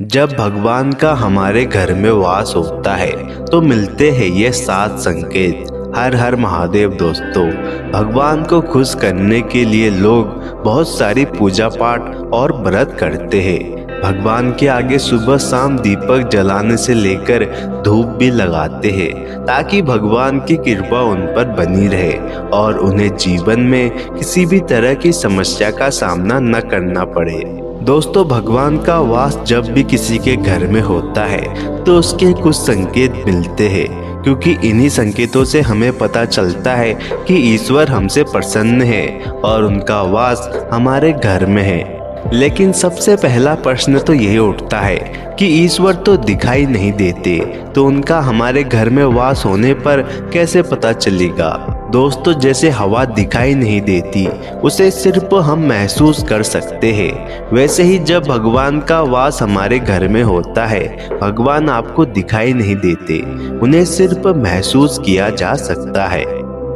जब भगवान का हमारे घर में वास होता है तो मिलते हैं ये 7 संकेत। हर हर महादेव दोस्तों, भगवान को खुश करने के लिए लोग बहुत सारी पूजा पाठ और व्रत करते हैं। भगवान के आगे सुबह शाम दीपक जलाने से लेकर धूप भी लगाते हैं ताकि भगवान की कृपा उन पर बनी रहे और उन्हें जीवन में किसी भी तरह की समस्या का सामना न करना पड़े। दोस्तों, भगवान का वास जब भी किसी के घर में होता है तो उसके कुछ संकेत मिलते हैं, क्योंकि इन्हीं संकेतों से हमें पता चलता है कि ईश्वर हमसे प्रसन्न है और उनका वास हमारे घर में है। लेकिन सबसे पहला प्रश्न तो यही उठता है कि ईश्वर तो दिखाई नहीं देते, तो उनका हमारे घर में वास होने पर कैसे पता चलेगा। दोस्तों, जैसे हवा दिखाई नहीं देती, उसे सिर्फ हम महसूस कर सकते हैं, वैसे ही जब भगवान का वास हमारे घर में होता है, भगवान आपको दिखाई नहीं देते, उन्हें सिर्फ महसूस किया जा सकता है।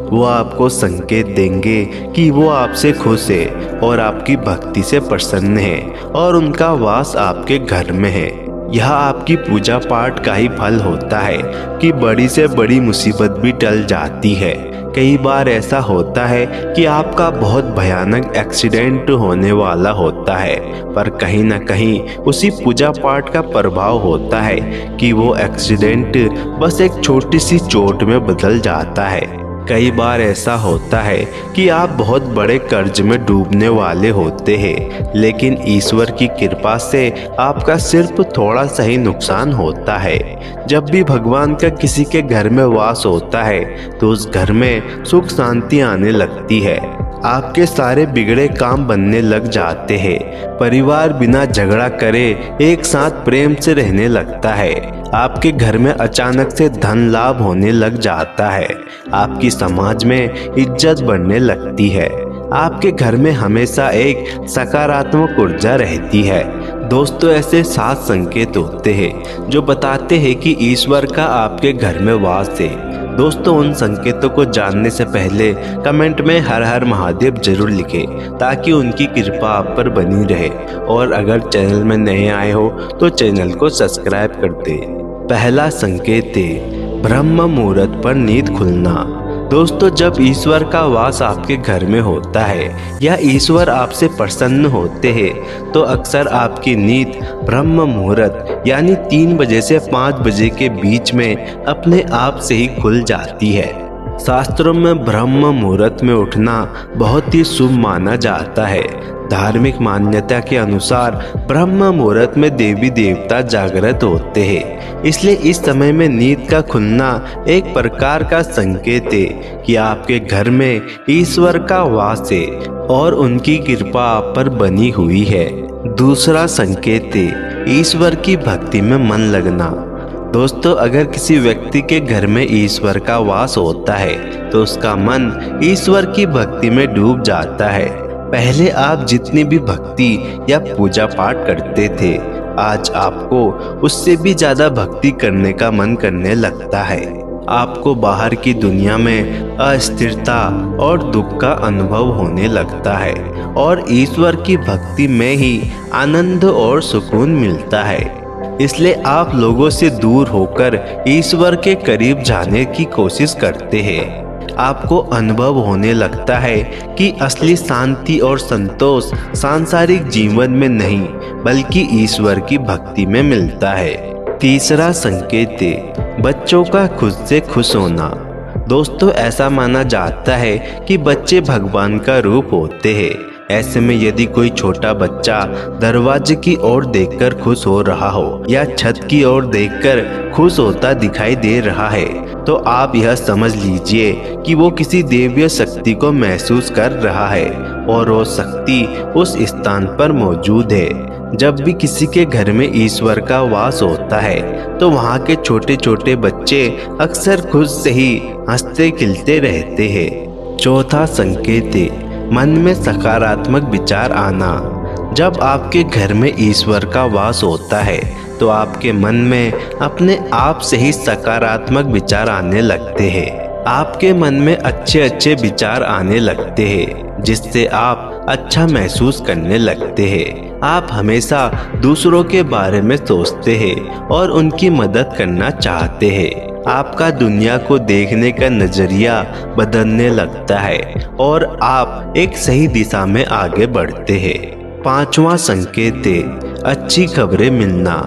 वो आपको संकेत देंगे कि वो आपसे खुश है और आपकी भक्ति से प्रसन्न है और उनका वास आपके घर में है। यह आपकी पूजा पाठ का ही फल होता है कि बड़ी से बड़ी मुसीबत भी टल जाती है। कई बार ऐसा होता है कि आपका बहुत भयानक एक्सीडेंट होने वाला होता है, पर कहीं ना कहीं उसी पूजा पाठ का प्रभाव होता है कि वो एक्सीडेंट बस एक छोटी सी चोट में बदल जाता है। कई बार ऐसा होता है कि आप बहुत बड़े कर्ज में डूबने वाले होते हैं, लेकिन ईश्वर की कृपा से आपका सिर्फ थोड़ा सा ही नुकसान होता है। जब भी भगवान का किसी के घर में वास होता है तो उस घर में सुख शांति आने लगती है। आपके सारे बिगड़े काम बनने लग जाते हैं। परिवार बिना झगड़ा करे एक साथ प्रेम से रहने लगता है। आपके घर में अचानक से धन लाभ होने लग जाता है। आपकी समाज में इज्जत बढ़ने लगती है। आपके घर में हमेशा एक सकारात्मक ऊर्जा रहती है। दोस्तों, ऐसे 7 संकेत होते हैं जो बताते हैं कि ईश्वर का आपके घर में वास है। दोस्तों, उन संकेतों को जानने से पहले कमेंट में हर हर महादेव जरूर लिखें ताकि उनकी कृपा आप पर बनी रहे। और अगर चैनल में नए आए हो तो चैनल को सब्सक्राइब कर दे। पहला संकेत है ब्रह्म मुहूर्त पर नींद खुलना। दोस्तों, जब ईश्वर का वास आपके घर में होता है या ईश्वर आपसे प्रसन्न होते हैं तो अक्सर आपकी नींद ब्रह्म मुहूर्त यानी 3 बजे से 5 बजे के बीच में अपने आप से ही खुल जाती है। शास्त्रों में ब्रह्म मुहूर्त में उठना बहुत ही शुभ माना जाता है। धार्मिक मान्यता के अनुसार ब्रह्म मुहूर्त में देवी देवता जागृत होते हैं, इसलिए इस समय में नींद का खुलना एक प्रकार का संकेत है कि आपके घर में ईश्वर का वास है और उनकी कृपा आप पर बनी हुई है। दूसरा संकेत है ईश्वर की भक्ति में मन लगना। दोस्तों, अगर किसी व्यक्ति के घर में ईश्वर का वास होता है तो उसका मन ईश्वर की भक्ति में डूब जाता है। पहले आप जितनी भी भक्ति या पूजा पाठ करते थे, आज आपको उससे भी ज्यादा भक्ति करने का मन करने लगता है। आपको बाहर की दुनिया में अस्थिरता और दुख का अनुभव होने लगता है और ईश्वर की भक्ति में ही आनंद और सुकून मिलता है। इसलिए आप लोगों से दूर होकर ईश्वर के करीब जाने की कोशिश करते हैं। आपको अनुभव होने लगता है कि असली शांति और संतोष सांसारिक जीवन में नहीं बल्कि ईश्वर की भक्ति में मिलता है। तीसरा संकेत है बच्चों का खुद से खुश होना। दोस्तों, ऐसा माना जाता है कि बच्चे भगवान का रूप होते हैं। ऐसे में यदि कोई छोटा बच्चा दरवाजे की ओर देखकर खुश हो रहा हो या छत की ओर देखकर खुश होता दिखाई दे रहा है तो आप यह समझ लीजिए कि वो किसी देवीय शक्ति को महसूस कर रहा है और वो शक्ति उस स्थान पर मौजूद है। जब भी किसी के घर में ईश्वर का वास होता है तो वहाँ के छोटे छोटे बच्चे अक्सर खुद से ही हंसते खिलते रहते हैं। चौथा संकेत है मन में सकारात्मक विचार आना। जब आपके घर में ईश्वर का वास होता है तो आपके मन में अपने आप से ही सकारात्मक विचार आने लगते हैं। आपके मन में अच्छे अच्छे विचार आने लगते हैं जिससे आप अच्छा महसूस करने लगते हैं। आप हमेशा दूसरों के बारे में सोचते हैं और उनकी मदद करना चाहते हैं। आपका दुनिया को देखने का नजरिया बदलने लगता है और आप एक सही दिशा में आगे बढ़ते हैं। पांचवा संकेत है अच्छी खबरें मिलना।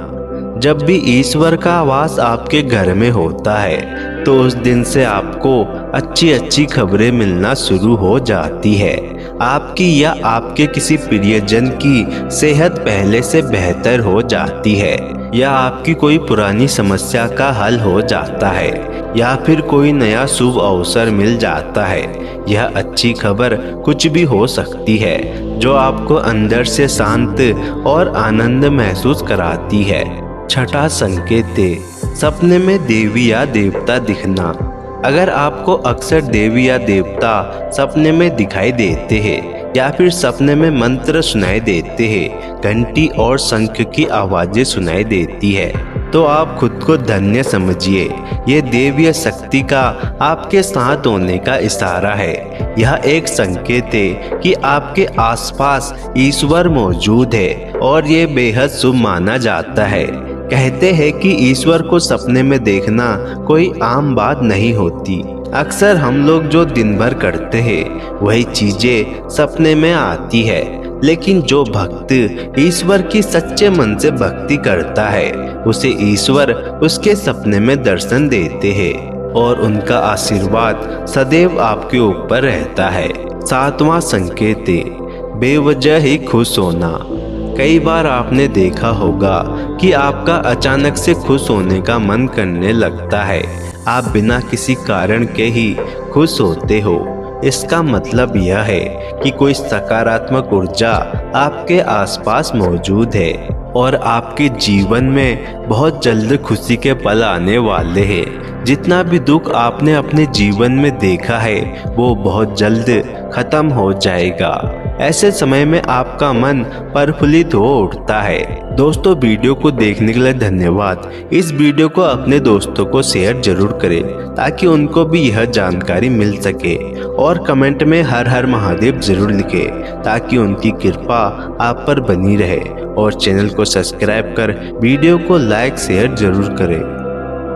जब भी ईश्वर का वास आपके घर में होता है तो उस दिन से आपको अच्छी अच्छी खबरें मिलना शुरू हो जाती है। आपकी या आपके किसी प्रियजन की सेहत पहले से बेहतर हो जाती है, या आपकी कोई पुरानी समस्या का हल हो जाता है, या फिर कोई नया शुभ अवसर मिल जाता है। यह अच्छी खबर कुछ भी हो सकती है जो आपको अंदर से शांत और आनंद महसूस कराती है। छठा संकेत है सपने में देवी या देवता दिखना। अगर आपको अक्सर देवी या देवता सपने में दिखाई देते हैं या फिर सपने में मंत्र सुनाई देते हैं, घंटी और शंख की आवाजें सुनाई देती है, तो आप खुद को धन्य समझिए। ये देवीय शक्ति का आपके साथ होने का इशारा है। यह एक संकेत है कि आपके आसपास ईश्वर मौजूद है और ये बेहद शुभ माना जाता है। कहते हैं कि ईश्वर को सपने में देखना कोई आम बात नहीं होती। अक्सर हम लोग जो दिन भर करते हैं वही चीजें सपने में आती है, लेकिन जो भक्त ईश्वर की सच्चे मन से भक्ति करता है उसे ईश्वर उसके सपने में दर्शन देते हैं और उनका आशीर्वाद सदैव आपके ऊपर रहता है। सातवां संकेत है बेवजह ही खुश होना। कई बार आपने देखा होगा कि आपका अचानक से खुश होने का मन करने लगता है। आप बिना किसी कारण के ही खुश होते हो। इसका मतलब यह है कि कोई सकारात्मक ऊर्जा आपके आसपास मौजूद है और आपके जीवन में बहुत जल्द खुशी के पल आने वाले हैं। जितना भी दुख आपने अपने जीवन में देखा है वो बहुत जल्द खत्म हो जाएगा। ऐसे समय में आपका मन प्रफुल्लित हो उठता है। दोस्तों, वीडियो को देखने के लिए धन्यवाद। इस वीडियो को अपने दोस्तों को शेयर जरूर करें ताकि उनको भी यह जानकारी मिल सके, और कमेंट में हर हर महादेव जरूर लिखें ताकि उनकी कृपा आप पर बनी रहे, और चैनल को सब्सक्राइब कर वीडियो को लाइक शेयर जरूर करें।